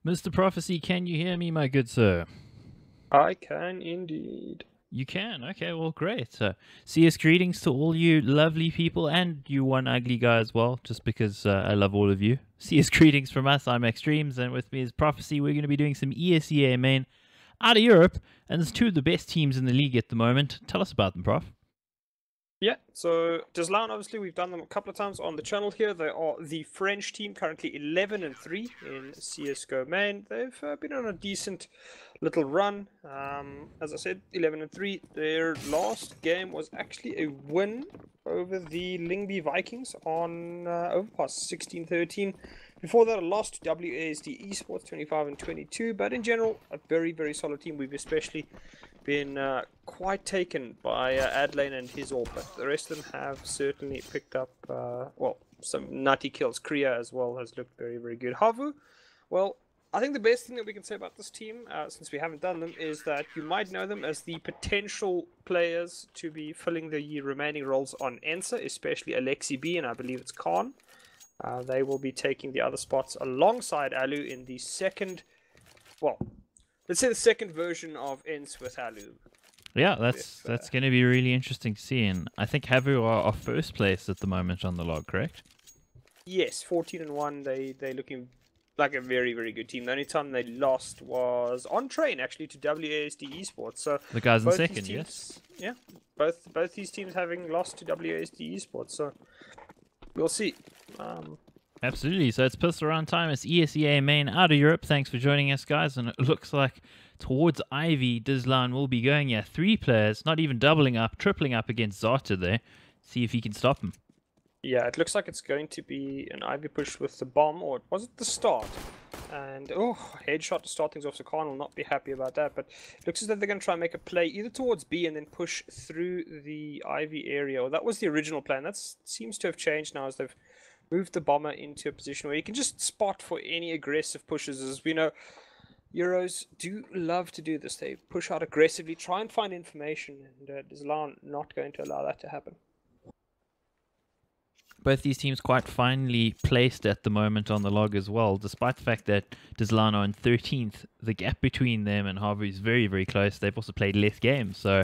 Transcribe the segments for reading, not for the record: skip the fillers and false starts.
Mr. Prophecy, can you hear me, my good sir? I can indeed. You can? Okay, well, great. CS greetings to all you lovely people and you one ugly guy as well, just because I love all of you. CS greetings from us. I'm Extremes, and with me is Prophecy. We're going to be doing some ESEA main out of Europe, and there's two of the best teams in the league at the moment. Tell us about them, Prof. Yeah, so Deslan, obviously, we've done them a couple of times on the channel here. They are the French team, currently 11-3 in CSGO main. They've been on a decent little run. As I said, 11-3. Their last game was actually a win over the Lingby Vikings on Overpass 16-13. Before that, a loss to WASD Esports 25-22. But in general, a very, very solid team. We've especially been quite taken by Adlane and his all, but the rest of them have certainly picked up, well, some nutty kills. Kriya as well has looked very, very good. HAVU, well, I think the best thing that we can say about this team, since we haven't done them, is that you might know them as the potential players to be filling the remaining roles on ENSA, especially Alexi B, and I believe it's Khan. They will be taking the other spots alongside Alu in the second, well, let's say the second version of ENS with Alu. Yeah, that's going to be really interesting to see. And I think HAVU are first place at the moment on the log, correct? Yes, 14-1. They're looking like a very, very good team. The only time they lost was on train, actually, to WASD Esports. So the guys in second, teams, yes. Yeah, both these teams having lost to WASD Esports. So we'll see. Absolutely. So it's pistol round time. It's ESEA main out of Europe. Thanks for joining us, guys. And it looks like towards Ivy, Dizlan will be going. Yeah, 3 players, not even doubling up, tripling up against Zata there. See if he can stop him. Yeah, it looks like it's going to be an Ivy push with the bomb, or was it the start? And, oh, headshot to start things off, so Khan will not be happy about that. But it looks as though they're going to try and make a play either towards B and then push through the Ivy area. Or that was the original plan. That seems to have changed now as they've moved the bomber into a position where you can just spot for any aggressive pushes. As we know, Euros do love to do this. They push out aggressively, try and find information, and Deslan not going to allow that to happen. Both these teams quite finely placed at the moment on the log as well, despite the fact that Deslan are in 13th. The gap between them and HAVU is very, very close. They've also played less games, so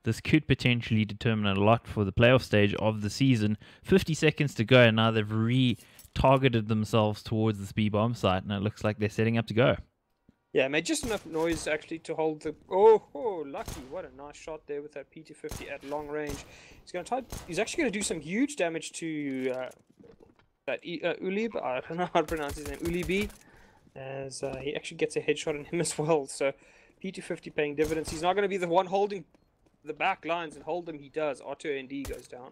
this could potentially determine a lot for the playoff stage of the season. 50 seconds to go, and now they've re-targeted themselves towards this B-bomb site, and it looks like they're setting up to go. Yeah, made just enough noise actually to hold the... Oh, lucky. What a nice shot there with that P250 at long range. He's going to try... He's actually going to do some huge damage to that Ulib. I don't know how to pronounce his name. Ulibi. As he actually gets a headshot on him as well. So P250 paying dividends. He's not going to be the one holding the back lines, and hold them he does. Otto ND goes down.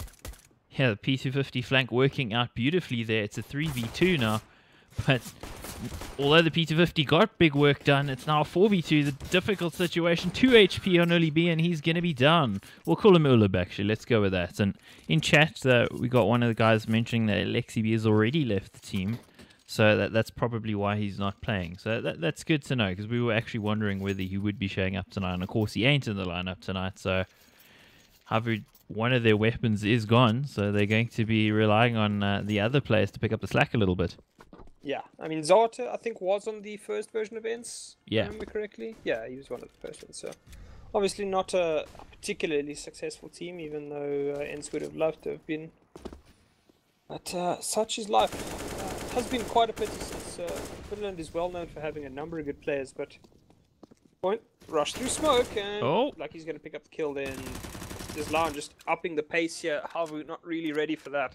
Yeah, the P250 flank working out beautifully there. It's a 3v2 now. But although the P250 got big work done, it's now a 4v2. The difficult situation. 2 HP on Uli B, and he's going to be down. We'll call him Ulib, actually. Let's go with that. And in chat, we got one of the guys mentioning that Alexi B has already left the team. So that's probably why he's not playing. So that's good to know, because we were actually wondering whether he would be showing up tonight. And of course, he ain't in the lineup tonight. So one of their weapons is gone. So they're going to be relying on the other players to pick up the slack a little bit. Yeah, I mean, Zata, I think, was on the first version of ENS, yeah. If I remember correctly. Yeah, he was one of the first ones, so obviously not a particularly successful team, even though ENS would have loved to have been. But such is life. It has been quite a pity since Finland is well known for having a number of good players, but point, rush through smoke, and like he's going to pick up the kill then. Deslan just upping the pace here. HAVU not really ready for that.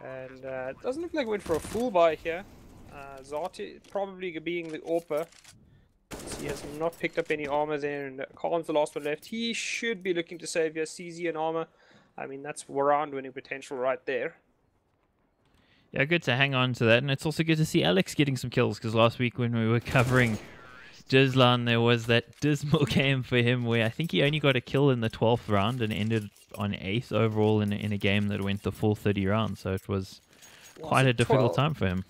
And it doesn't look like we went for a full buy here. Zati probably being the AWPer. He has not picked up any armor there, and Khan's the last one left. He should be looking to save here. CZ and armor. I mean, that's round winning potential right there. Yeah, good to hang on to that, and it's also good to see Alex getting some kills, because last week when we were covering Dizlan, there was that dismal game for him where I think he only got a kill in the 12th round and ended on 8th overall in a game that went the full 30 rounds, so it was quite a difficult time for him.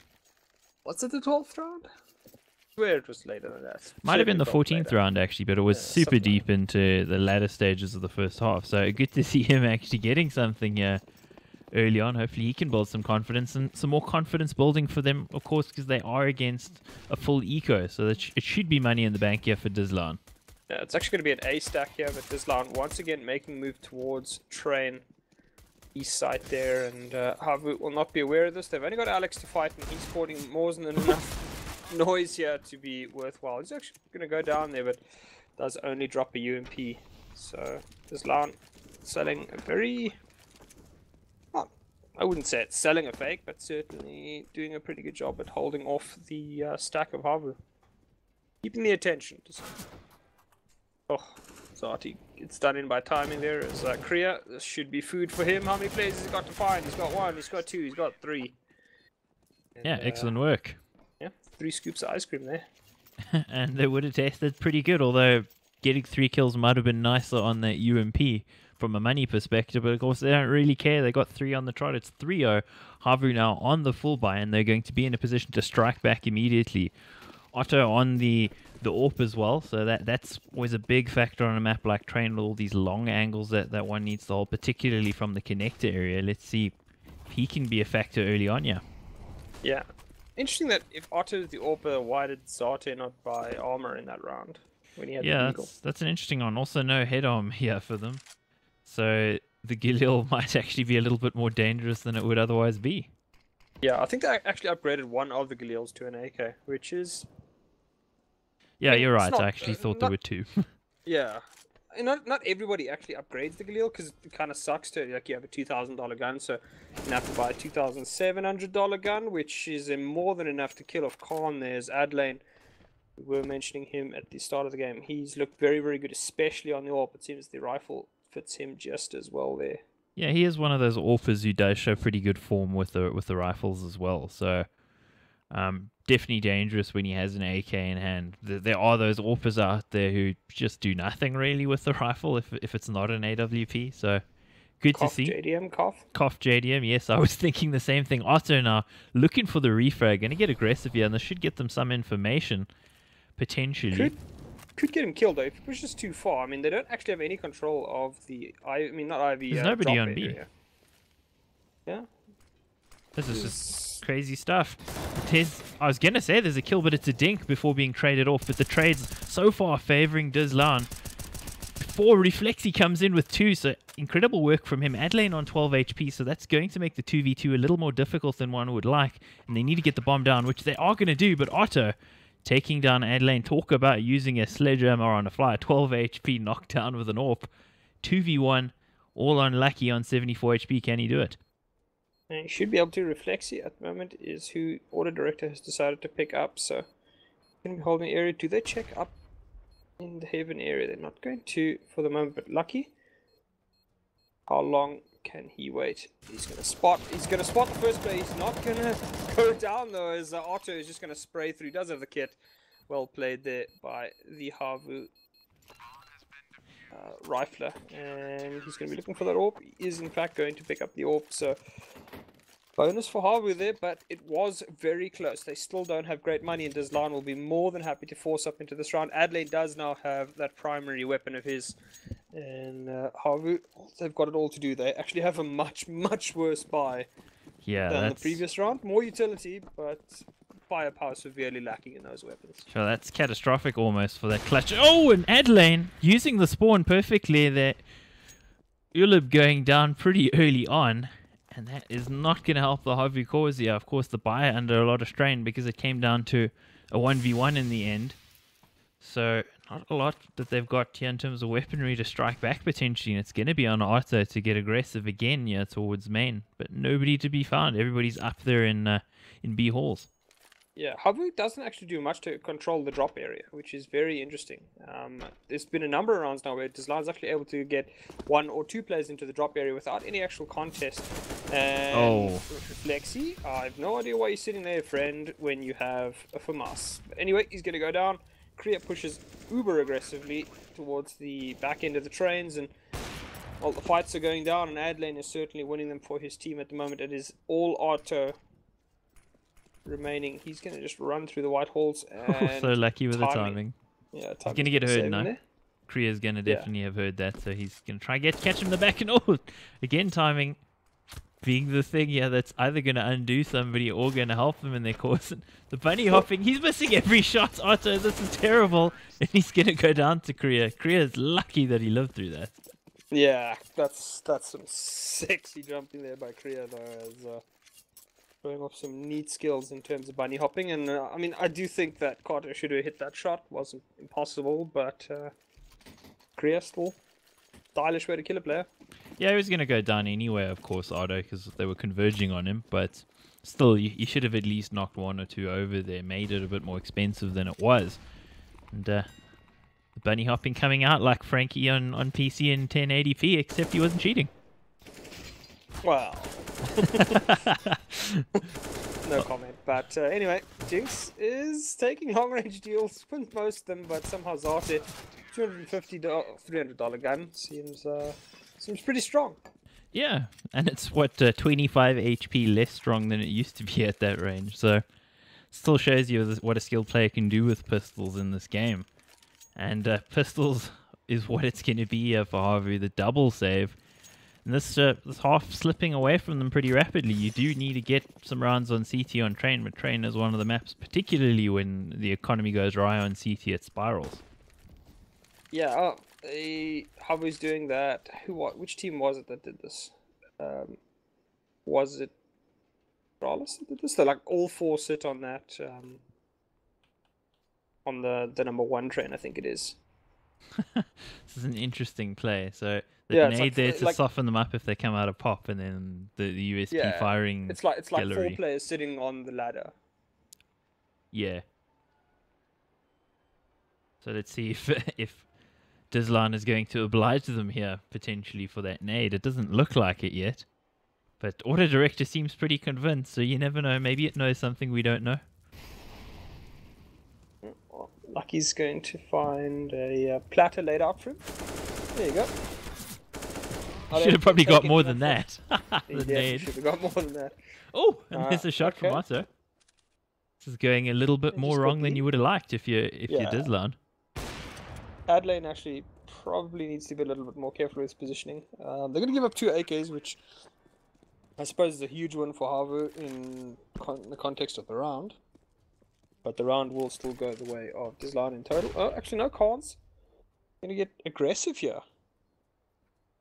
Was it the 12th round? I swear it was later than that. Might have been the 14th round, actually, but it was super deep into the latter stages of the first half, so good to see him actually getting something here. early on. Hopefully he can build some confidence and some more confidence building for them, of course, because they are against a full eco. So that it should be money in the bank here for Dizlan. Yeah, it's actually going to be an A stack here, but Dizlan once again making move towards train east side there, and HAVU will not be aware of this. They've only got Alex to fight, and he's sporting more than enough noise here to be worthwhile. He's actually going to go down there, but does only drop a UMP. So Dizlan selling a very... I wouldn't say it's selling a fake, but certainly doing a pretty good job at holding off the stack of HAVU. Keeping the attention. Oh, Zati gets done in by timing there. As Kriya, this should be food for him. How many players has he got to find? He's got 1, he's got 2, he's got 3. And, yeah, excellent work. Yeah, 3 scoops of ice cream there. And they would have tasted pretty good, although getting 3 kills might have been nicer on that UMP from a money perspective, but of course they don't really care. They got 3 on the trot. It's 3-0. HAVU now on the full buy, and they're going to be in a position to strike back immediately. Otto on the AWP as well, so that's always a big factor on a map like Train, with all these long angles that one needs to hold, particularly from the connector area. Let's see if he can be a factor early on, yeah. Yeah. Interesting that if Otto is the AWPer, why did Zate not buy armor in that round when he had the Eagle? That's an interesting one. Also no head arm here for them. So the Galil might actually be a little bit more dangerous than it would otherwise be. Yeah, I think they actually upgraded one of the Galils to an AK, which is... Yeah, you're right. Not, I actually thought there were 2. Yeah. And not everybody actually upgrades the Galil, because it kind of sucks to, like, you have a $2,000 gun, so you have to buy a $2,700 gun, which is more than enough to kill off Khan. There's Adlane. We were mentioning him at the start of the game. He's looked very, very good, especially on the AWP. It seems the rifle fits him just as well there. Yeah, he is one of those AWPers who does show pretty good form with the rifles as well. So definitely dangerous when he has an AK in hand. There are those AWPers out there who just do nothing really with the rifle if it's not an AWP. So good Cough, to see. JDM, cough. Cough JDM, yes, I was thinking the same thing. Otto now looking for the refrag, going to get aggressive here, and this should get them some information potentially. Could get him killed though if he pushes too far. I mean, they don't actually have any control of the not Ivy. There's nobody on B. Area. Yeah. This is just crazy stuff. I was gonna say there's a kill, but it's a dink before being traded off. But the trades so far favoring Dizlan. Before Reflexi comes in with 2, so incredible work from him. Adlane on 12 HP, so that's going to make the 2v2 a little more difficult than one would like. And they need to get the bomb down, which they are going to do. But Otto taking down Adlane. Talk about using a sledgehammer on a fly. 12 HP knockdown with an AWP. 2v1, all unlucky on 74 HP. Can he do it? And he should be able to. Reflexi at the moment is who Order Director has decided to pick up. So, going to be holding area. Do they check up in the Haven area? They're not going to for the moment, but Lucky. How long can he wait? He's going to spot the first play. He's not going to go down though, as Otto is just going to spray through. Does have the kit. Well played there by the HAVU rifler, and he's going to be looking for that AWP. He is in fact going to pick up the AWP, so bonus for HAVU there, but it was very close. They still don't have great money, and Dizlan will be more than happy to force up into this round. Adelaide does now have that primary weapon of his, and HAVU, they've got it all to do. They actually have a much, much worse buy than the previous round. More utility, but firepower severely lacking in those weapons. Sure, that's catastrophic almost for that clutch. Oh, and Adlane using the spawn perfectly there. Ulib going down pretty early on, and that is not going to help the HAVU cause here. Of course, the buyer under a lot of strain because it came down to a 1v1 in the end. So not a lot that they've got here in terms of weaponry to strike back potentially, and it's going to be on Otto to get aggressive again here towards main, but nobody to be found. Everybody's up there in B halls. Yeah, HAVU doesn't actually do much to control the drop area, which is very interesting. There's been a number of rounds now where Dizlan's actually able to get 1 or 2 players into the drop area without any actual contest. And Flexi, I have no idea why you're sitting there, friend, when you have a FAMAS. But anyway, he's going to go down. Kriya pushes uber aggressively towards the back end of the trains, and well, the fights are going down, and Adlane is certainly winning them for his team at the moment. It is all Otto remaining. He's going to just run through the white halls. And so lucky with the timing. Yeah, he's going to get heard now. Kriya's going to definitely have heard that, so he's going to try catch him in the back, and again timing. being the thing, yeah, that's either going to undo somebody or going to help them in their course. And the bunny hopping, he's missing every shot. Otto, this is terrible. And he's going to go down to Korea. Korea's lucky that he lived through that. Yeah, that's some sexy jumping there by Korea, though, as showing off some neat skills in terms of bunny hopping. And I mean, I do think that Carter should have hit that shot. Wasn't impossible, but Korea still stylish way to kill a player. Yeah, he was going to go down anyway, of course, Otto, because they were converging on him. But still, you should have at least knocked one or two over there, made it a bit more expensive than it was. And the bunny hopping coming out like Frankie on PC in 1080p, except he wasn't cheating. Well, no comment. But anyway, Jinx is taking long-range deals, wins most of them, but somehow Zarte, $250, $300 gun seems pretty strong. Yeah, and it's what 25 HP less strong than it used to be at that range. So, still shows you what a skilled player can do with pistols in this game. And pistols is what it's going to be for HAVU, the double save. And this half slipping away from them pretty rapidly. You do need to get some rounds on CT on train, but train is one of the maps, particularly when the economy goes dry on CT, it spirals. Yeah, HAVU's doing that. Which team was it that did this? Was it Raleigh that did this? So like all four sit on that, on the number 1 train, I think it is. This is an interesting play. So the Yeah, nade there to soften them up if they come out of pop, and then the USP firing. It's like gallery. 4 players sitting on the ladder. Yeah. So let's see if Dizlan is going to oblige them here potentially for that nade. It doesn't look like it yet, but Auto Director seems pretty convinced. So you never know. Maybe it knows something we don't know. Lucky's going to find a platter laid out for him. There you go. Should have probably got more than that. The nade. Should have got more than that. Oh, and there's a shot from Otto. This is going a little bit more wrong than you would have liked if you're Dizlan. Adlane actually probably needs to be a little bit more careful with his positioning. They're going to give up 2 AKs, which I suppose is a huge win for HAVU in the context of the round. But the round will still go the way of Dizlan in total. Oh, actually no, Khan's going to get aggressive here.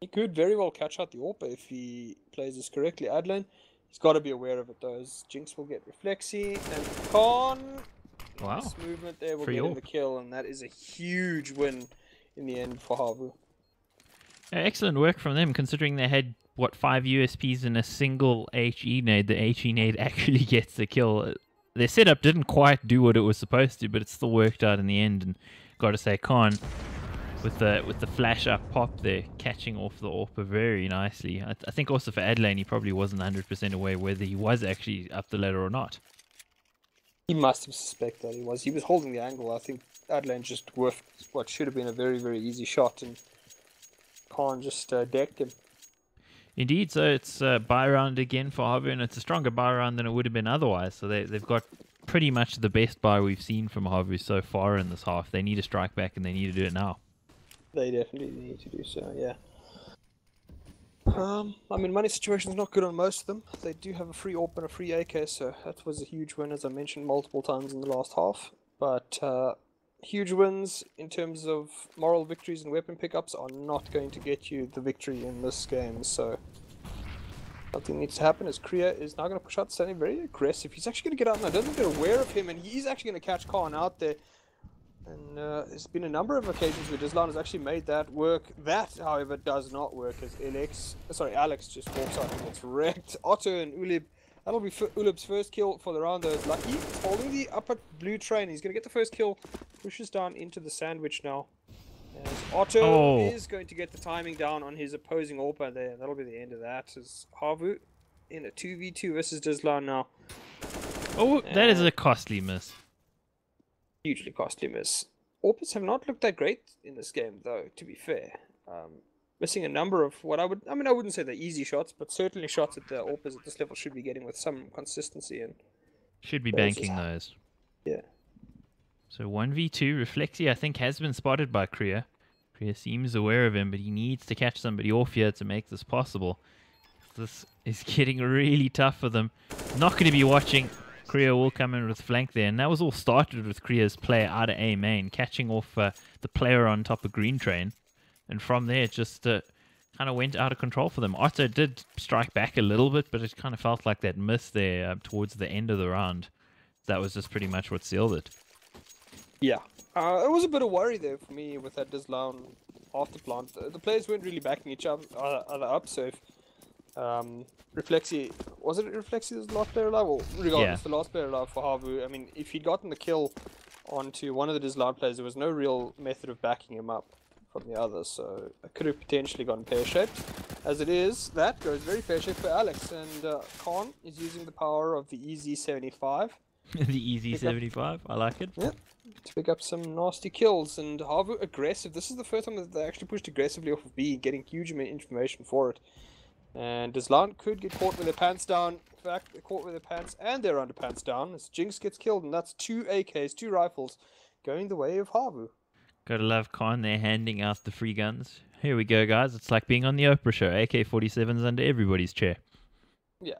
He could very well catch out the AWP if he plays this correctly. Adlane, he's got to be aware of it though. Jinx will get Reflexy, and Khan, nice movement there, will get him the kill, and that is a huge win in the end for HAVU. Yeah, excellent work from them, considering they had, what, 5 USPs in a single HE nade. The HE nade actually gets the kill. Their setup didn't quite do what it was supposed to, but it still worked out in the end. And got to say, Khan, with the flash up pop there, catching off the AWP very nicely. I think also for Adlane, he probably wasn't 100% aware whether he was actually up the ladder or not. He must have suspected that he was. He was holding the angle. I think Adlane just whiffed what should have been a very, very easy shot, and Khan just decked him. Indeed, so it's a buy round again for HAVU, and it's a stronger buy round than it would have been otherwise. So they've got pretty much the best buy we've seen from HAVU so far in this half. They need to strike back, and they need to do it now. They definitely need to do so, yeah. I mean, money situation's not good on most of them. They do have a free AWP and a free AK, so that was a huge win, as I mentioned multiple times in the last half. But huge wins in terms of moral victories and weapon pickups are not going to get you the victory in this game. So something needs to happen as Korea is now going to push out, standing very aggressive. He's actually going to get out, and I don't think they're aware of him, and he's actually going to catch Khan out there. And there's been a number of occasions where Dizlan has actually made that work. That, however, does not work as Alex just walks out and gets wrecked. Otto and Ulib, that'll be Ulib's first kill for the round though. Lucky is holding the upper blue train. He's going to get the first kill. Pushes down into the sandwich now. As Otto is going to get the timing down on his opposing AWP there. That'll be the end of that. As HAVU in a 2v2 versus Dizlan now. Oh, that is a costly miss. Hugely costly miss. AWPs have not looked that great in this game, though, to be fair. Missing a number of what I wouldn't say they're easy shots, but certainly shots that the AWPs at this level should be getting with some consistency. And should be banking those. Yeah. So 1v2, Reflexy I think has been spotted by Korea. Korea seems aware of him, but he needs to catch somebody off here to make this possible. This is getting really tough for them. Not going to be watching. Korea will come in with flank there, and that was all started with Korea's player out of A main, catching off the player on top of green train, and from there it just kind of went out of control for them. Otto did strike back a little bit, but it kind of felt like that miss there towards the end of the round. That was just pretty much what sealed it. Yeah, it was a bit of worry there for me with that Dislown after plant. The players weren't really backing each other up, so if Reflexi, was it Reflexi was the last player alive? Well, regardless, the last player alive for HAVU. I mean, if he'd gotten the kill onto one of the Dislown players, there was no real method of backing him up from the others, so it could have potentially gone pear-shaped. As it is, that goes very pear-shaped for Alex, and Khan is using the power of the EZ75. The EZ75, I like it. Yeah, to pick up some nasty kills, and HAVU aggressive. This is the first time that they actually pushed aggressively off of B, getting huge information for it. And Dislown could get caught with their pants down. In fact, they're caught with their pants and their underpants down as Jinx gets killed, and that's 2 AKs, 2 rifles, going the way of HAVU. Gotta love Khan there handing out the free guns. Here we go, guys. It's like being on the Oprah show. AK-47's under everybody's chair. Yeah.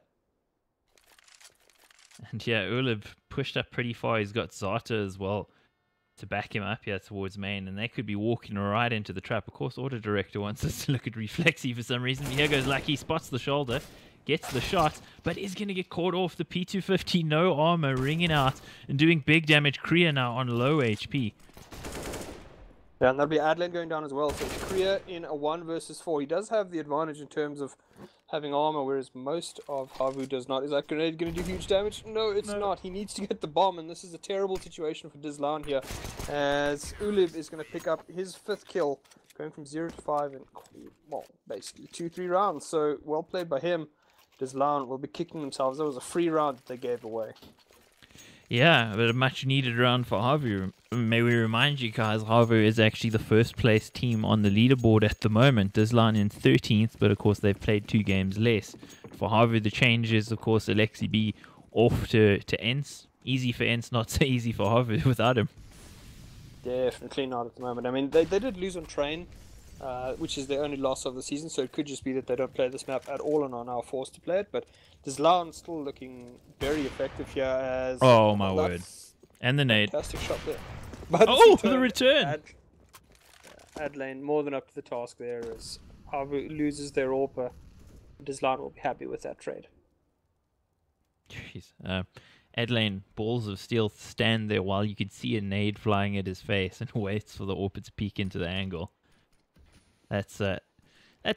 And yeah, Ulib pushed up pretty far. He's got Zata as well to back him up here towards main, and they could be walking right into the trap. Of course, Auto Director wants us to look at Reflexy for some reason. Here goes Lucky, spots the shoulder, gets the shot, but is going to get caught off. The P250, no armor, ringing out and doing big damage. Korea now on low HP. Yeah, and that'll be Adlane going down as well. So it's Korea in a 1 versus 4. He does have the advantage in terms of having armor, whereas most of HAVU does not. Is that grenade going to do huge damage? No, it's not. He needs to get the bomb, and this is a terrible situation for Dislown here, as Ulib is going to pick up his 5th kill, going from 0 to 5 in, well, basically 2-3 rounds. So well played by him. Dislown will be kicking themselves. That was a free round that they gave away. Yeah, but a much needed round for HAVU. May we remind you guys, HAVU is actually the first place team on the leaderboard at the moment. Dislown in 13th, but of course they've played 2 games less. For HAVU, the change is, of course, Alexi B off to Ents. Easy for Ents, not so easy for HAVU without him. Definitely not at the moment. I mean, they did lose on Train, which is their only loss of the season, so it could just be that they don't play this map at all and are now forced to play it, but Dislown still looking very effective here as... Oh my word. And the nade. Fantastic shot there. But the return! Adlane more than up to the task there as HAVU loses their AWP. Dislown will be happy with that trade. Jeez. Adlane, balls of steel, stand there while you could see a nade flying at his face and waits for the AWP to peek into the angle. That's that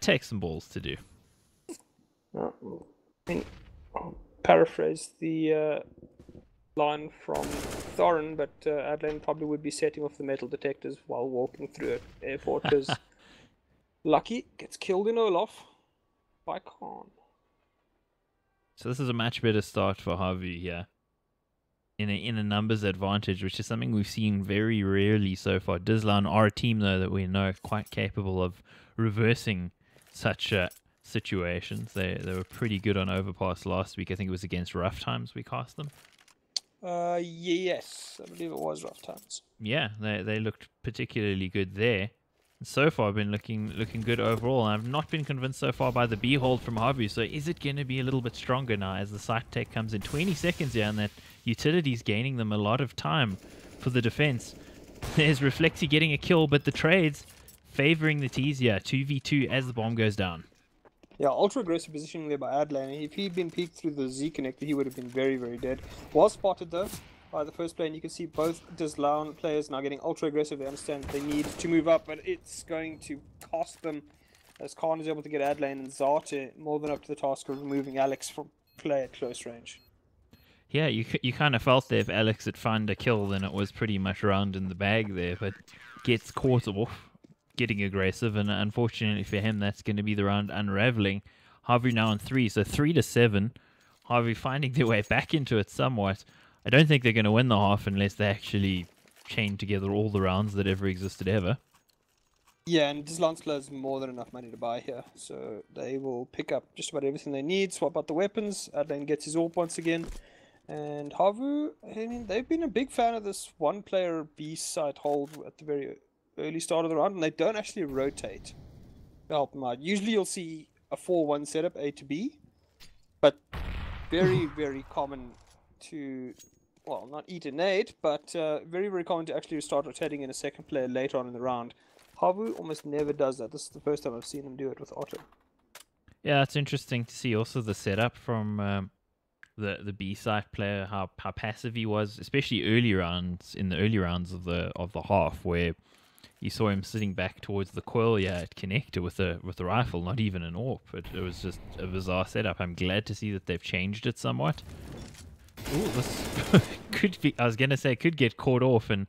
takes some balls to do. I mean, I'll paraphrase the line from Thorin, but Adlane probably would be setting off the metal detectors while walking through an airport, because Lucky gets killed in Olaf by Khan. So this is a much better start for HAVU here. In a numbers advantage, which is something we've seen very rarely so far. Dislown are a team, though, that we know quite capable of reversing such situations. They were pretty good on Overpass last week. I think it was against Rough Times we cast them. Yes, I believe it was Rough Times. Yeah, they looked particularly good there. So far, been looking good overall. I've not been convinced so far by the B hold from HAVU. So is it going to be a little bit stronger now as the site tech comes in? 20 seconds here, and that utility's gaining them a lot of time for the defense. There's Reflexi getting a kill, but the trades favoring the T's here. 2v2 as the bomb goes down. Yeah, ultra aggressive positioning there by Adlane. If he'd been peeked through the Z connector, he would have been very, very dead. Was spotted though by the first play, and you can see both Dislown players now getting ultra aggressive. They understand that they need to move up, but it's going to cost them, as Khan is able to get Adlane and Zata more than up to the task of removing Alex from play at close range. Yeah, you kind of felt that if Alex had found a kill, then it was pretty much round in the bag there, but gets caught off getting aggressive, and unfortunately for him, that's going to be the round unraveling. HAVU now on 3, so 3-7. HAVU finding their way back into it somewhat. I don't think they're going to win the half unless they actually chain together all the rounds that ever existed ever. Yeah, and Dislown's has more than enough money to buy here, so they will pick up just about everything they need, swap out the weapons. Adlane gets his AWP once again. And HAVU, I mean, they've been a big fan of this one-player B-site hold at the very early start of the round, and they don't actually rotate to help them out. Usually you'll see a 4-1 setup, A to B, but very, very common to, well, not eat a nade, but very, very common to actually start rotating in a second player later on in the round. HAVU almost never does that. This is the first time I've seen him do it with Otto. Yeah, it's interesting to see also the setup from the B side player, how passive he was, especially early rounds, in the early rounds of the half, where you saw him sitting back towards the coil at connector with the rifle, not even an AWP. It was just a bizarre setup. I'm glad to see that they've changed it somewhat. Ooh, this could be, I was gonna say, could get caught off, and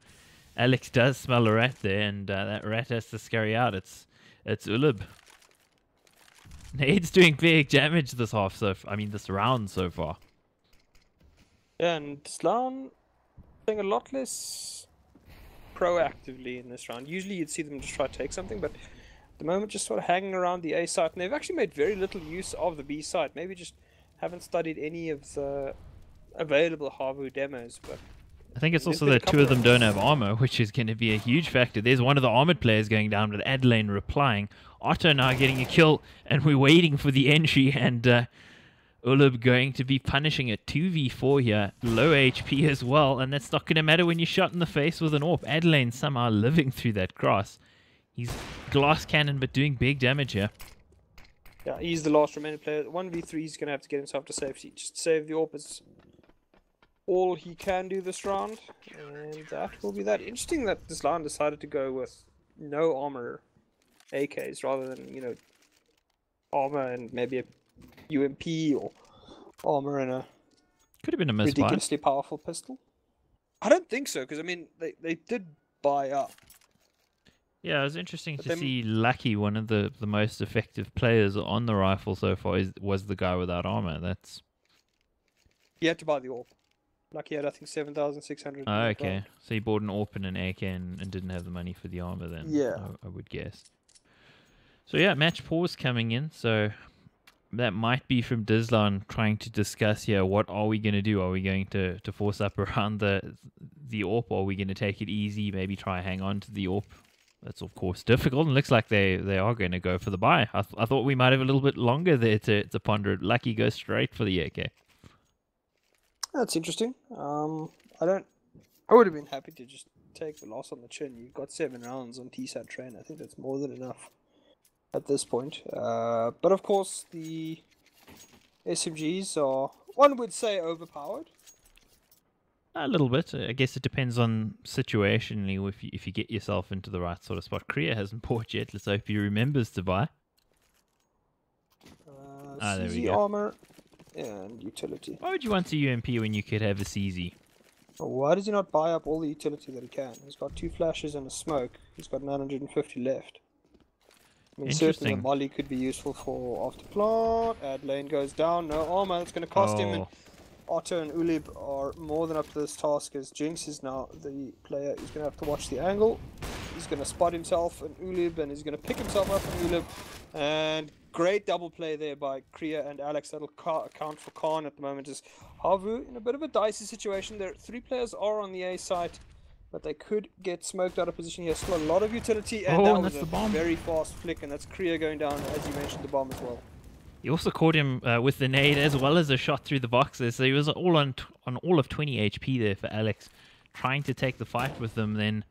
Alex does smell a rat there, and that rat has to scurry out. It's Ulib. Nade's doing big damage this half, this round so far. Yeah, and Slan playing a lot less proactively in this round. Usually you'd see them just try to take something, but at the moment just sort of hanging around the A site, and they've actually made very little use of the B site. Maybe just haven't studied any of the available HAVU demos, but I think it's also that two of them don't have armor, which is going to be a huge factor. There's one of the armored players going down with Adelaine replying. Otto now getting a kill, and we're waiting for the entry, and Ulib going to be punishing a 2v4 here. Low HP as well, and that's not going to matter when you're shot in the face with an AWP. Adelaine somehow living through that grass. He's glass cannon, but doing big damage here. Yeah, he's the last remaining player. 1v3, he's going to have to get himself to safety. Just save the AWP is all he can do this round, and that will be that. Interesting that this line decided to go with no armor AKs rather than, you know, armor and maybe a UMP or armor and a could have been a misfire. Ridiculously powerful pistol. I don't think so, because I mean they did buy up. Yeah, it was interesting to see Lucky, one of the most effective players on the rifle so far, was the guy without armor. That's he had to buy the AWP. Lucky had, I think, 7,600. Oh, okay. So he bought an AWP and an AK and didn't have the money for the armor then. Yeah. I would guess. So yeah, match pause coming in. So that might be from Dizlan trying to discuss here, what are we going to do? Are we going to force up around the AWP? Or are we going to take it easy, maybe try hang on to the AWP? That's, of course, difficult. And looks like they are going to go for the buy. I thought we might have a little bit longer there to ponder it. Lucky goes straight for the AK. That's interesting. I would have been happy to just take the loss on the chin. You've got 7 rounds on TSAT train. I think that's more than enough at this point. But of course, the SMGs are, one would say, overpowered. A little bit. I guess it depends on situationally if you get yourself into the right sort of spot. Kriya hasn't bought yet. Let's hope he remembers to buy. There we go. Armor and utility. Why would you want a UMP when you could have a CZ? Why does he not buy up all the utility that he can? He's got 2 flashes and a smoke. He's got 950 left. I mean, certainly a molly could be useful for after plant. Adelaine goes down. No armor. It's going to cost him. And Otto and Ulib are more than up to this task, as Jinx is now the player who's going to have to watch the angle. He's going to spot himself and Ulib, and he's going to pick himself up and Ulib. And great double play there by Kriya and Alex. That'll account for Khan at the moment. Is HAVU in a bit of a dicey situation. There 3 players are on the A site, but they could get smoked out of position here. Still a lot of utility, and that was a very fast flick, and that's Kriya going down, as you mentioned, the bomb as well. He also caught him with the nade as well as a shot through the boxes, so he was all on all of 20 HP there for Alex, trying to take the fight with them then.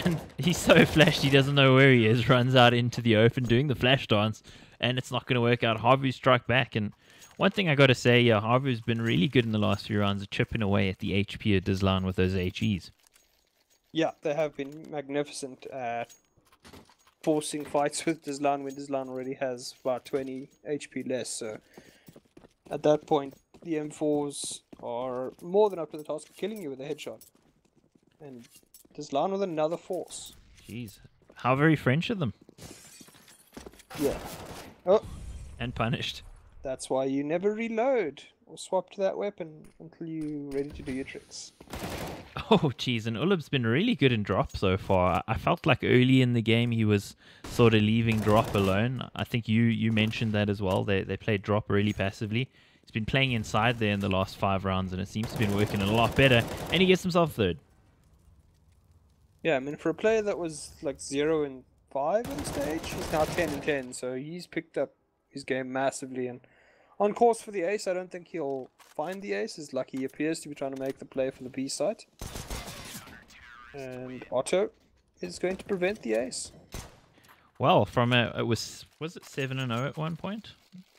And he's so flashed he doesn't know where he is, runs out into the open doing the flash dance, and it's not going to work out. HAVU struck back, and one thing I got to say, HAVU's been really good in the last few rounds of chipping away at the HP of Dizlan with those HEs. Yeah, they have been magnificent at forcing fights with Dizlan when Dizlan already has about 20 HP less. So at that point, the M4s are more than up to the task of killing you with a headshot. And Dizlan with another force. Jeez, how very French of them. Yeah. Oh. And punished. That's why you never reload or swap to that weapon until you're ready to do your tricks. Oh, geez, and Ulib's been really good in drop so far. I felt like early in the game he was sort of leaving drop alone. I think you mentioned that as well. They played drop really passively. He's been playing inside there in the last 5 rounds, and it seems to have been working a lot better. And he gets himself 3rd. Yeah, I mean, for a player that was like 0 and 5 on stage, he's now 10 and 10. So he's picked up his game massively and on course for the ace. I don't think he'll find the ace. As lucky he appears to be trying to make the play from the B side. And Otto is going to prevent the ace. Well, from it was it 7-0 at one point?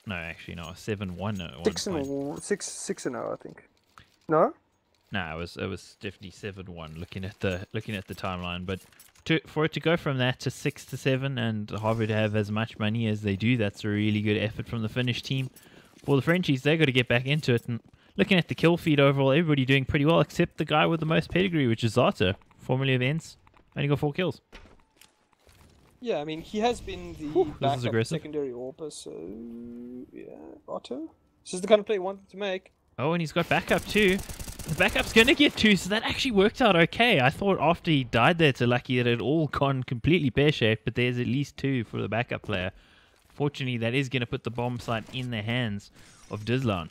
No, actually no, 7-1 at one point. 6-0, I think. No? No, it was definitely 7-1. Looking at the timeline, but for it to go from that to 6-7 and HAVU to have as much money as they do, that's a really good effort from the Finnish team. For the Frenchies, they got to get back into it. And looking at the kill feed overall, everybody doing pretty well except the guy with the most pedigree, which is Zato, formerly of ENCE. Only got 4 kills. Yeah, I mean, he has been the backup secondary AWPer, so yeah, Otto. This is the kind of play he wanted to make. Oh, and he's got backup too. The backup's going to get 2, so that actually worked out okay. I thought after he died there to Lucky that it had all gone completely pear-shaped, but there's at least 2 for the backup player. Fortunately, that is going to put the bomb site in the hands of Dizlan.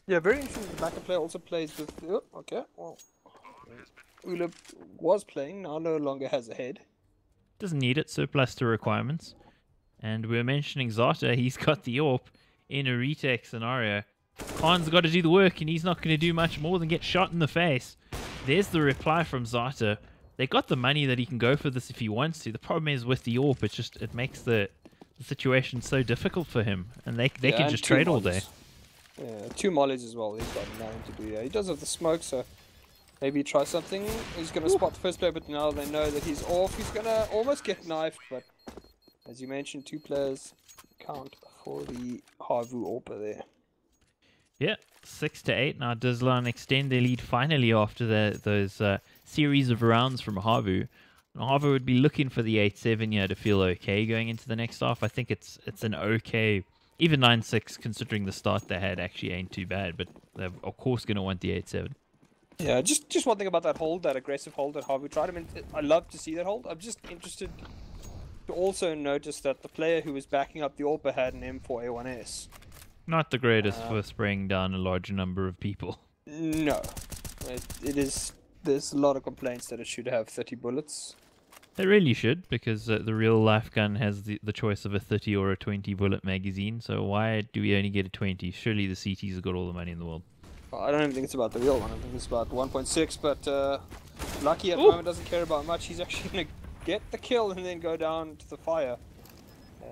Yeah, very interesting. The backup player also plays with... Oh, okay, well... Uleb was playing, now no longer has a head. Doesn't need it, surplus to requirements. And we were mentioning Zata, he's got the AWP in a retake scenario. Khan's got to do the work, and he's not going to do much more than get shot in the face. There's the reply from Zata. They got the money that he can go for this if he wants to. The problem is with the AWP, it makes the situation so difficult for him, and they can just trade all day. Yeah, 2 mollies as well. He's got nothing to do. Yeah, he does have the smoke, so maybe try something. He's going to spot the first player, but now they know that he's off. He's going to almost get knifed, but as you mentioned, 2 players count for the HAVU AWPer there. Yeah, 6-8. Now Dizlan extend their lead finally after those series of rounds from HAVU. HAVU would be looking for the 8-7 here to feel okay going into the next half. I think it's an okay, even 9-6 considering the start they had actually ain't too bad, but they're of course going to want the 8-7. Yeah, just one thing about that hold, that aggressive hold that HAVU tried. I mean, I love to see that hold. I'm just interested to also notice that the player who was backing up the AWPer had an M4A1S. Not the greatest for spraying down a large number of people. No. It is... There's a lot of complaints that it should have 30 bullets. It really should, because the real life gun has the choice of a 30 or a 20 bullet magazine, so why do we only get a 20? Surely the CTs have got all the money in the world. Well, I don't even think it's about the real one. I think it's about 1.6, but Lucky at the moment doesn't care about much. He's actually going to get the kill and then go down to the fire.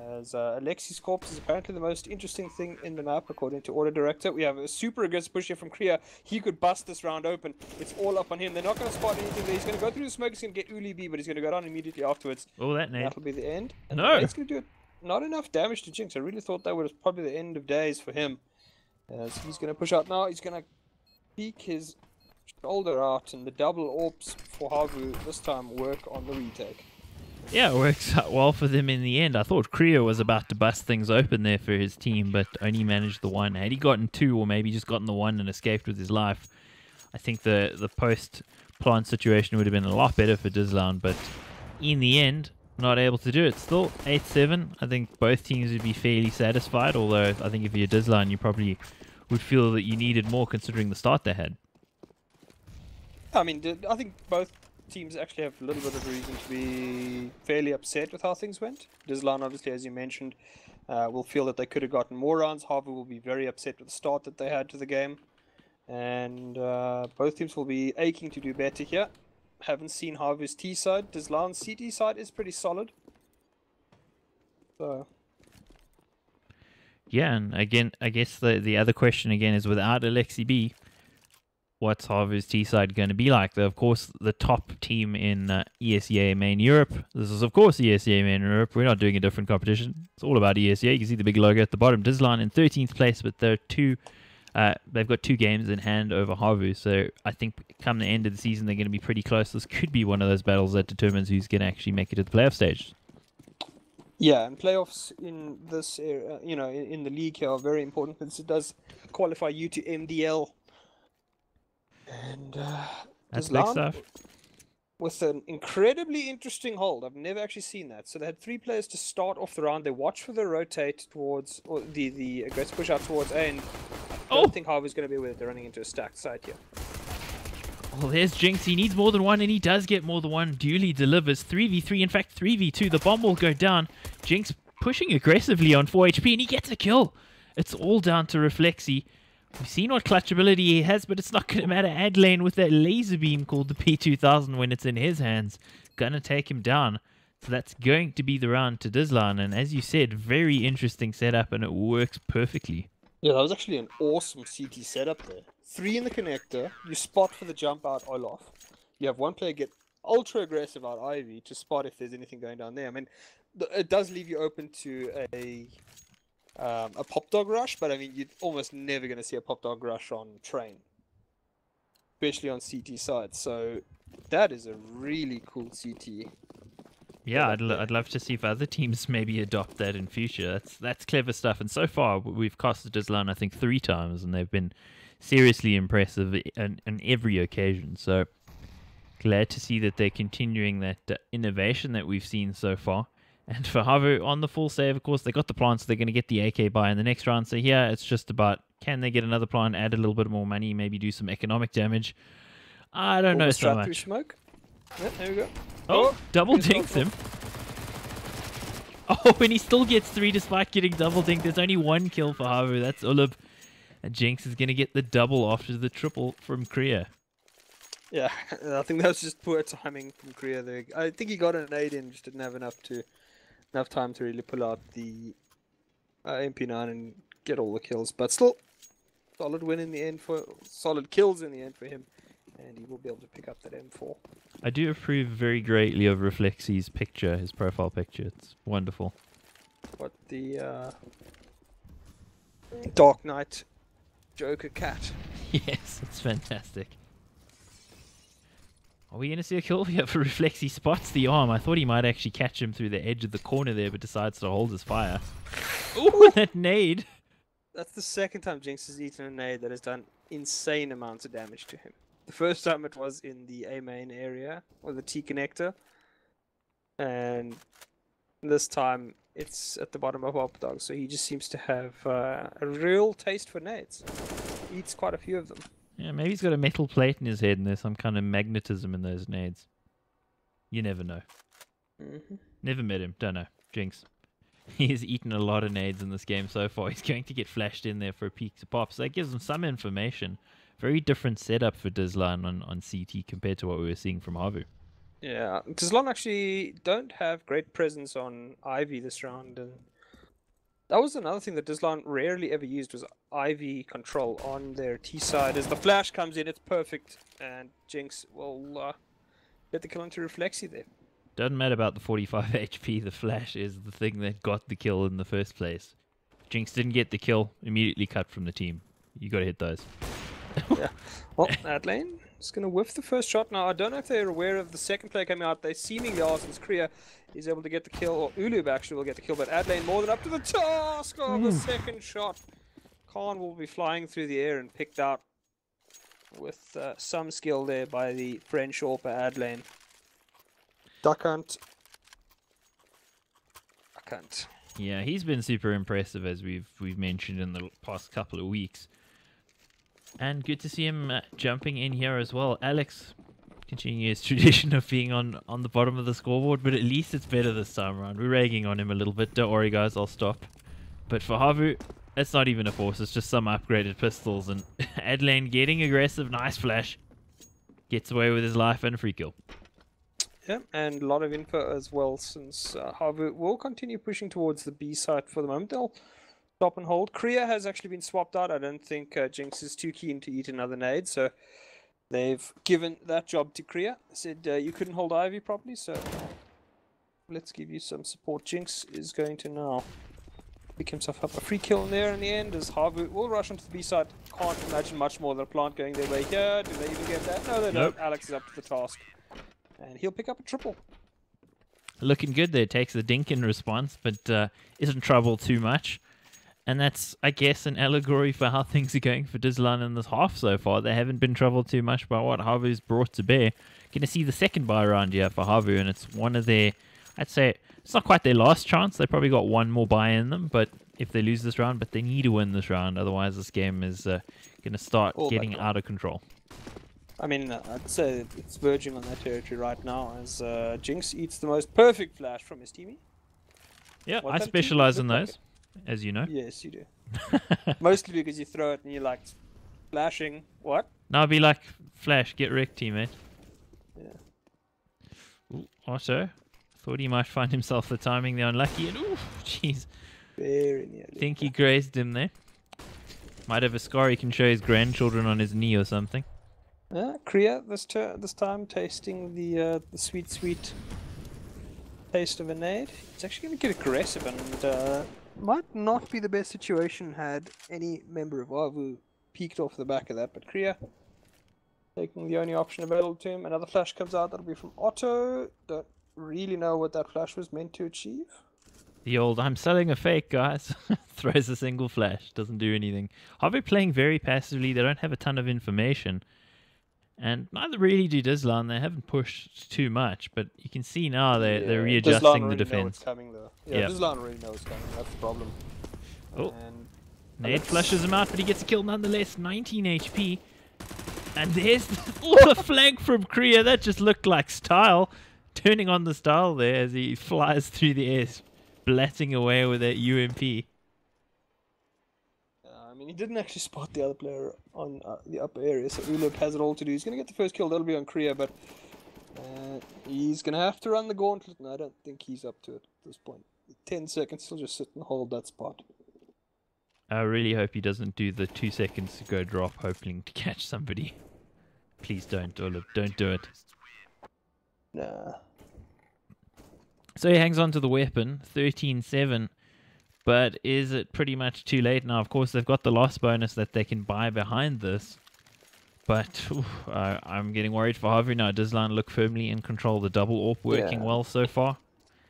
As Alexi's corpse is apparently the most interesting thing in the map, according to Order Director. We have a super aggressive push here from Kriya. He could bust this round open. It's all up on him. They're not going to spot anything there. He's going to go through the smoke. He's going to get Uli B, but he's going to go down immediately afterwards. Oh, that nade. That'll be the end. And no! It's going to do not enough damage to Jinx. I really thought that was probably the end of days for him. As he's going to push out now. He's going to peek his shoulder out, and the double AWPs for HAVU this time work on the retake. Yeah, it works out well for them in the end. I thought Kriya was about to bust things open there for his team, but only managed the 1. Had he gotten 2 or maybe just gotten the 1 and escaped with his life, I think the post-plant situation would have been a lot better for Dizlan, but in the end, not able to do it. Still 8-7. I think both teams would be fairly satisfied, although I think if you're Dizlan, you probably would feel that you needed more considering the start they had. I mean, I think both teams actually have a little bit of reason to be fairly upset with how things went. Dizlan, obviously, as you mentioned, will feel that they could have gotten more rounds. HAVU will be very upset with the start that they had to the game. And both teams will be aching to do better here. Haven't seen HAVU's T side. Dizlan's CT side is pretty solid. So... Yeah, and again, I guess the other question again is, without Alexi B, what's HAVU's T side going to be like? They're, of course, the top team in ESEA Main Europe. This is, of course, ESEA Main Europe. We're not doing a different competition. It's all about ESEA. You can see the big logo at the bottom. Dizlan in 13th place, but they've got 2 games in hand over HAVU. So I think come the end of the season, they're going to be pretty close. This could be one of those battles that determines who's going to actually make it to the playoff stage. Yeah, and playoffs in this area, in the league here are very important because it does qualify you to MDL. And that's big stuff. With an incredibly interesting hold. I've never actually seen that. So they had 3 players to start off the round. They watch for the rotate towards, or the aggressive push out towards A, and I don't think HAVU's going to be with it. They're running into a stacked site here. Well, there's Jinx. He needs more than 1, and he does get more than 1. Duly delivers 3v3, in fact 3v2. The bomb will go down. Jinx pushing aggressively on 4 HP, and he gets a kill. It's all down to Profeci. We've seen what clutch ability he has, but it's not going to matter. Adlane with that laser beam called the P2000 when it's in his hands, gonna take him down. So that's going to be the round to Dizlan, and as you said, very interesting setup, and it works perfectly. Yeah, that was actually an awesome CT setup there. 3 in the connector, you spot for the jump out Olaf. You have one player get ultra aggressive out Ivy to spot if there's anything going down there. I mean, it does leave you open to a pop dog rush, but I mean, you're almost never going to see a pop dog rush on train, especially on CT side. So that is a really cool CT. Yeah, I'd love to see if other teams maybe adopt that in future. That's clever stuff. And so far, we've casted Dizlan, I think, 3 times, and they've been seriously impressive on every occasion. So glad to see that they're continuing that innovation that we've seen so far. And for HAVU, on the full save, of course, they got the plant, so they're going to get the AK buy in the next round. So here, it's just about, can they get another plant, add a little bit more money, maybe do some economic damage? I don't know so much. Smoke. Yeah, there we go. Oh, double dinks him. Oh, and he still gets 3 despite getting double dinked. There's only 1 kill for HAVU. That's Ulub. And Jinx is going to get the double after the triple from Kriya. Yeah, I think that was just poor timing from Kriya there. I think he got an 8 in, just didn't have enough time to really pull out the MP9 and get all the kills. But still, solid win in the end solid kills in the end for him. And he will be able to pick up that M4. I do approve very greatly of Profeci's picture, his profile picture. It's wonderful. What, the Dark Knight Joker cat? Yes, it's fantastic. Are we going to see a kill here for Profeci? Spots the arm. I thought he might actually catch him through the edge of the corner there, but decides to hold his fire. Ooh, that nade! That's the second time Jinx has eaten a nade that has done insane amounts of damage to him. The first time it was in the A main area, or the T connector. And this time it's at the bottom of Pop Dog, so he just seems to have a real taste for nades. He eats quite a few of them. Yeah, maybe he's got a metal plate in his head and there's some kind of magnetism in those nades. You never know. Never met him, don't know. Jinx. He has eaten a lot of nades in this game so far. He's going to get flashed in there for a peek to pop, so that gives him some information. Very different setup for Dizlan on CT compared to what we were seeing from HAVU. Yeah, Dizlan actually don't have great presence on Ivy this round, and that was another thing that Dizlan rarely ever used, was Ivy control on their T side. As the flash comes in, it's perfect, and Jinx will get the kill onto Profeci there. Doesn't matter about the 45 HP, the flash is the thing that got the kill in the first place. Jinx didn't get the kill, immediately cut from the team. You gotta hit those. Yeah. Well, Adlane is going to whiff the first shot. Now, I don't know if they're aware of the second player coming out. They seemingly are, since Kriya is able to get the kill, or Ulub actually will get the kill, but Adlane more than up to the task of the second shot. Khan will be flying through the air and picked out with some skill there by the French Orpa Adlane. Duck hunt. Yeah, he's been super impressive, as we've mentioned in the past couple of weeks. And good to see him jumping in here as well. Alex continuing his tradition of being on the bottom of the scoreboard, but at least it's better this time around. We're ragging on him a little bit. Don't worry, guys, I'll stop. But for HAVU, it's not even a force. It's just some upgraded pistols. And Adlane getting aggressive. Nice flash. Gets away with his life and a free kill. Yeah, and a lot of info as well, since HAVU will continue pushing towards the B side for the moment. They'll stop and hold. Kriya has actually been swapped out. I don't think Jinx is too keen to eat another nade, so they've given that job to Kriya. Said you couldn't hold Ivy properly, so let's give you some support. Jinx is going to now pick himself up a free kill in there in the end, as HAVU will rush onto the B side. Can't imagine much more than a plant going their way here. Do they even get that? No, they don't. Alex is up to the task, and he'll pick up a triple. Looking good there. Takes the dink in response, but isn't troubled too much. And that's, I guess, an allegory for how things are going for Dizlan in this half so far. They haven't been troubled too much by what HAVU's brought to bear. Going to see the second buy round here for HAVU, and it's one of their, I'd say, it's not quite their last chance. They probably got one more buy in them, but if they lose this round, but they need to win this round. Otherwise, this game is going to start getting out of control. I mean, I'd say it's verging on that territory right now, as Jinx eats the most perfect flash from his teammate. Yeah, What I kind of team specialize does in it look like those, as you know. Yes, you do. Mostly because you throw it and you're like flashing. What? Now I'll be like, Flash, get wrecked, teammate. Yeah. Ooh, Otto. Thought he might find himself the timing there unlucky, and ooh, jeez. Very nearly. Think he grazed him there. Might have a scar he can show his grandchildren on his knee or something. Kriya this time tasting the sweet taste of a nade. It's actually going to get aggressive and might not be the best situation had any member of HAVU peeked off the back of that. But Kriya taking the only option available to him. Another flash comes out. That'll be from Otto. Don't really know what that flash was meant to achieve. The old, I'm selling a fake, guys. Throws a single flash. Doesn't do anything. HAVU playing very passively. They don't have a ton of information. And neither really do Dizlan. They haven't pushed too much. But you can see now they're readjusting the defense. Coming, though. Yeah, Dizlan already knows coming. That's the problem. Oh. And Nade flushes him out, but he gets a kill nonetheless. 19 HP. And there's the flank from Kriya. That just looked like style. Turning on the style there as he flies through the air, blatting away with that UMP. I mean, he didn't actually spot the other player on the upper area, so Ulub has it all to do. He's going to get the first kill. That'll be on Kriya, but he's going to have to run the gauntlet, and I don't think he's up to it at this point. 10 seconds, he'll just sit and hold that spot. I really hope he doesn't do the 2 seconds to go drop, hoping to catch somebody. Please don't, Ulub. Don't do it. Nah. So he hangs on to the weapon, 13-7. But is it pretty much too late now? Of course, they've got the loss bonus that they can buy behind this. But I'm getting worried for HAVU now. Dizlan look firmly in control. The double AWP working well so far.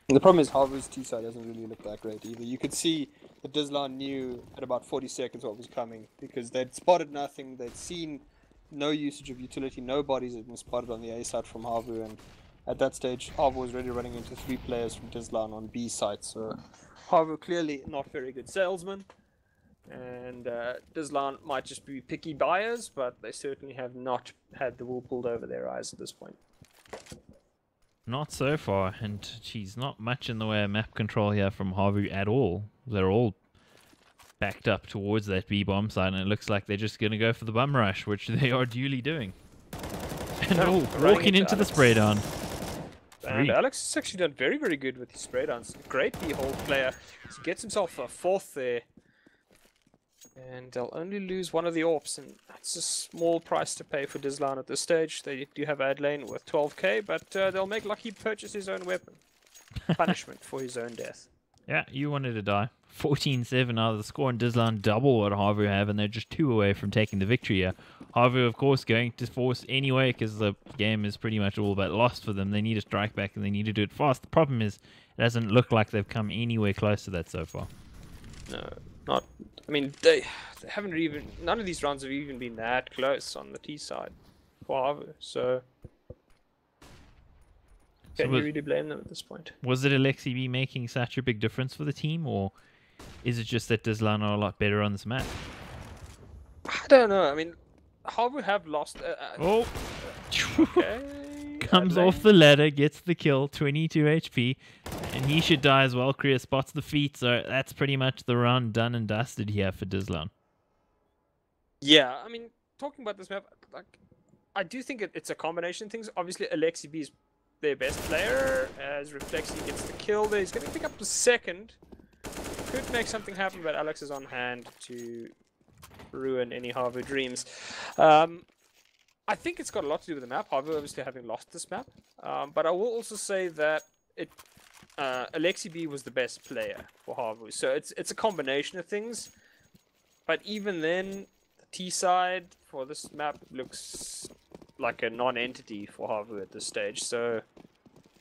The problem is HAVU's T-side doesn't really look that great either. You could see that Dizlan knew at about 40 seconds what was coming because they'd spotted nothing. They'd seen no usage of utility. No bodies had been spotted on the A side from HAVU. And at that stage, HAVU was already running into 3 players from Dizlan on B side. So HAVU clearly not very good salesmen. And Dizlan might just be picky buyers, but they certainly have not had the wool pulled over their eyes at this point. Not so far, and geez, not much in the way of map control here from HAVU at all. They're all backed up towards that B-bomb side, and it looks like they're just going to go for the bum rush, which they are duly doing. And walking into the spray down. And Alex has actually done very, very good with his spray downs. Great D-hole player. He gets himself a 4th there. And they'll only lose one of the AWPs, and that's a small price to pay for Dizlan at this stage. They do have Adlane with 12k, but they'll make Lucky purchase his own weapon. Punishment for his own death. Yeah, you wanted to die. 14-7 out of the score, and Dizlan double what HAVU have, and they're just 2 away from taking the victory here. HAVU, of course, going to force anyway, because the game is pretty much all but lost for them. They need a strike back, and they need to do it fast. The problem is, it doesn't look like they've come anywhere close to that so far. No, not... I mean, they haven't even... None of these rounds have even been that close on the T side for HAVU, so... Can you really blame them at this point? Was it Alexi B making such a big difference for the team, or is it just that Dizlan are a lot better on this map? I don't know. I mean, HAVU have lost... Okay. Comes off the ladder, gets the kill, 22 HP, and he should die as well. Kriya spots the feet, so that's pretty much the round done and dusted here for Dizlan. Yeah, I mean, talking about this map, like, I do think it's a combination of things. Obviously, Alexi B is their best player. As Reflexi gets the kill there, he's going to pick up the 2nd. Could make something happen, but Alex is on hand to ruin any HAVU dreams. I think it's got a lot to do with the map, HAVU obviously having lost this map. But I will also say that Alexi B was the best player for HAVU. So it's a combination of things. But even then, the T side for this map looks like a non-entity for HAVU at this stage. So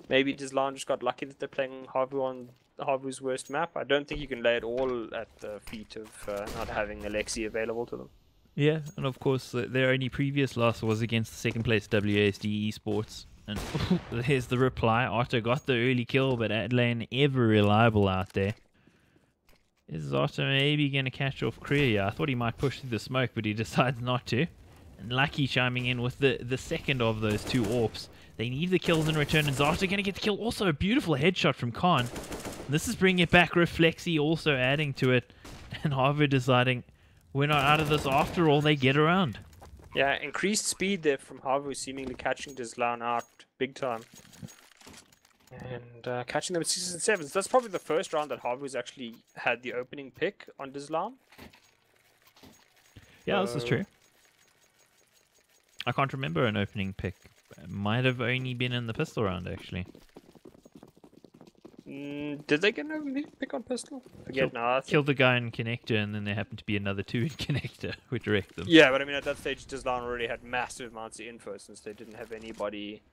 maybe Dizlan just got lucky that they're playing HAVU on HAVU's worst map. I don't think you can lay it all at the feet of not having Alexi available to them. Yeah, and of course, their only previous loss was against the 2nd place WASD Esports. And there's the reply. Otto got the early kill, but Adlane ever reliable out there. Is Otto maybe going to catch off Kriya? Yeah, I thought he might push through the smoke, but he decides not to. And Lucky chiming in with the 2nd of those 2 AWPs. They need the kills in return, and Zata going to get the kill. Also, a beautiful headshot from Khan. This is bringing it back. Reflexi also adding to it. And HAVU deciding we're not out of this after all. They get around. Yeah, increased speed there from HAVU, seemingly catching Dizlan out big time. And catching them at 6s and 7s. That's probably the first round that HAVU's actually had the opening pick on Dizlan. Yeah, this is true. I can't remember an opening pick. It might have only been in the pistol round, actually. Did they get an opening pick on pistol? Forget now. Killed the guy in connector, and then there happened to be another 2 in connector who direct them. Yeah, but I mean, at that stage, Dizlan already had massive amounts of info since they didn't have anybody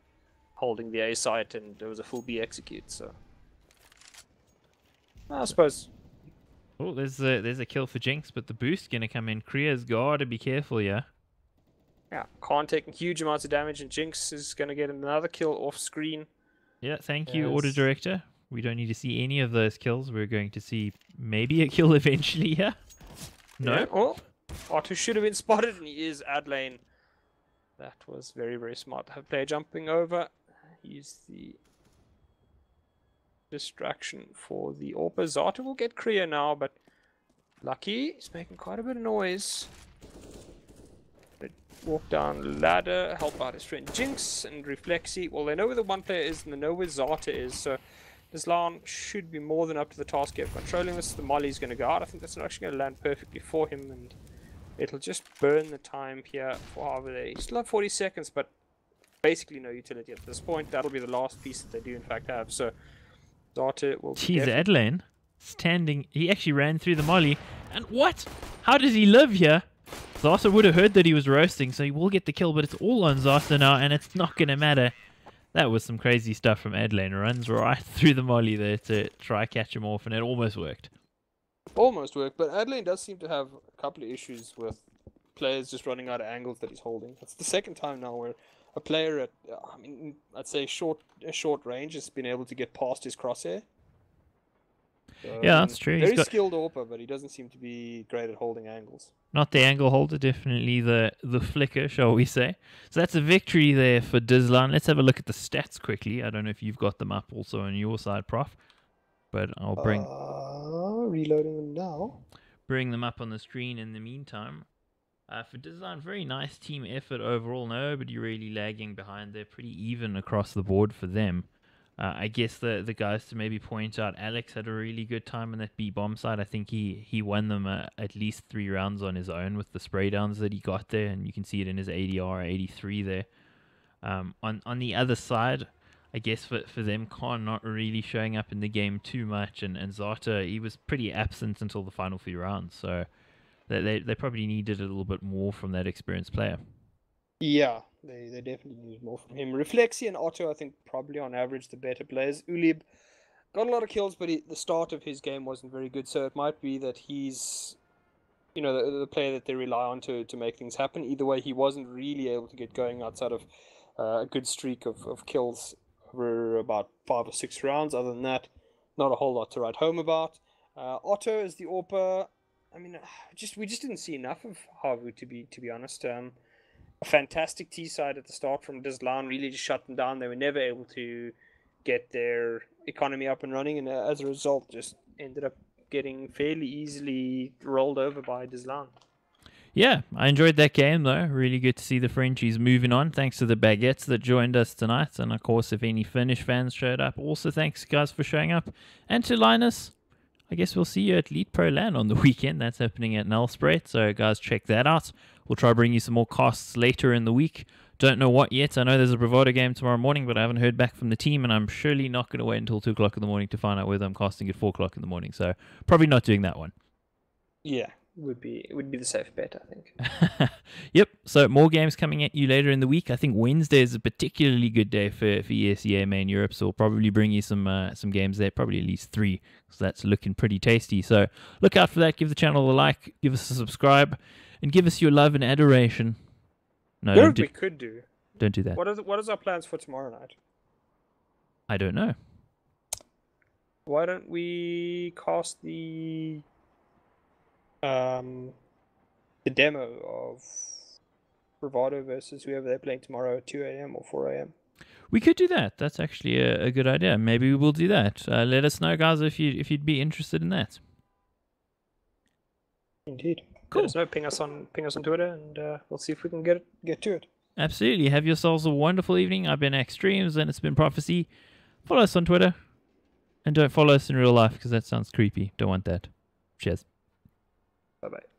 holding the A site, and there was a full B execute, so... I suppose... Oh, there's a kill for Jinx, but the boost gonna come in. Kriya's gotta be careful, yeah? Yeah, Khan taking huge amounts of damage, and Jinx is gonna get another kill off screen. Yeah, thank you, Order Director. We don't need to see any of those kills. We're going to see maybe a kill eventually here. No? Yeah, well, Otto should have been spotted, and he is ad lane. That was very, very smart to have player jumping over. Use the distraction for the AWPer. Zata will get Kriya now, but Lucky is making quite a bit of noise. Walk down the ladder, help out his friend Jinx and Reflexi. Well, they know where the one player is and they know where Zata is, so Dizlan should be more than up to the task here of controlling this. The Molly's going to go out. I think that's actually going to land perfectly for him, and it'll just burn the time here for HAVU. They still have 40 seconds, but basically no utility at this point. That'll be the last piece that they do in fact have, so Zata will... Jeez, Adlane standing... He actually ran through the Molly, and what? How does he live here? Zata would have heard that he was roasting, so he will get the kill, but it's all on Zata now, and it's not going to matter. That was some crazy stuff from Adlane. Runs right through the Molly there to try catch him off, and it almost worked. Almost worked, but Adlane does seem to have a couple of issues with players just running out of angles that he's holding. That's the second time now where a player at, I mean, I'd say a short range has been able to get past his crosshair. So, yeah, that's true. Very skilled AWPer, but he doesn't seem to be great at holding angles. Not the angle holder, definitely the flicker, shall we say. So that's a victory there for Dizlan. Let's have a look at the stats quickly. I don't know if you've got them up also on your side, Prof. But I'll bring... reloading them now. Bring them up on the screen in the meantime. For Dizlan, very nice team effort overall. Nobody really lagging behind. They're pretty even across the board for them. I guess the guys to maybe point out, Alex had a really good time on that B-bomb side. I think he won them at least 3 rounds on his own with the spray downs that he got there, and you can see it in his ADR 83 there. On the other side, I guess for them, Khan not really showing up in the game too much, and Zata, he was pretty absent until the final few rounds, so they probably needed a little bit more from that experienced player. Yeah, they definitely need more from him. Reflexi and Otto, I think, probably on average the better players. Ulib got a lot of kills, but the start of his game wasn't very good, so it might be that he's, you know, the player that they rely on to make things happen. Either way, he wasn't really able to get going outside of a good streak of kills over about 5 or 6 rounds. Other than that, not a whole lot to write home about. Otto is the AWPer. I mean, we just didn't see enough of HAVU, to be honest. A fantastic T side at the start from Dizlan really just shut them down. They were never able to get their economy up and running, and as a result, just ended up getting fairly easily rolled over by Dizlan. Yeah, I enjoyed that game though. Really good to see the Frenchies moving on. Thanks to the baguettes that joined us tonight, and of course, if any Finnish fans showed up, also thanks guys for showing up. And to Linus, I guess we'll see you at Elite Pro LAN on the weekend. That's happening at Nelspruit, so guys, check that out. We'll try to bring you some more casts later in the week. Don't know what yet. I know there's a Bravado game tomorrow morning, but I haven't heard back from the team, and I'm surely not going to wait until 2 o'clock in the morning to find out whether I'm casting at 4 o'clock in the morning, so probably not doing that one. Yeah. It would be the safe bet, I think. Yep, so more games coming at you later in the week. I think Wednesday is a particularly good day for ESEA Main Europe, so we'll probably bring you some games there, probably at least 3, so that's looking pretty tasty. So look out for that. Give the channel a like, give us a subscribe, and give us your love and adoration. No, what we could do? Don't do that. What is our plans for tomorrow night? I don't know. Why don't we cast the demo of Bravado versus whoever they're playing tomorrow at 2 a.m. or 4 a.m. We could do that. That's actually a good idea. Maybe we will do that. Let us know, guys, if you'd be interested in that. Indeed. Cool. Let us know. Ping us on Twitter, and we'll see if we can get to it. Absolutely. Have yourselves a wonderful evening. I've been Extremes, and it's been Profeci. Follow us on Twitter, and don't follow us in real life because that sounds creepy. Don't want that. Cheers. Bye bye.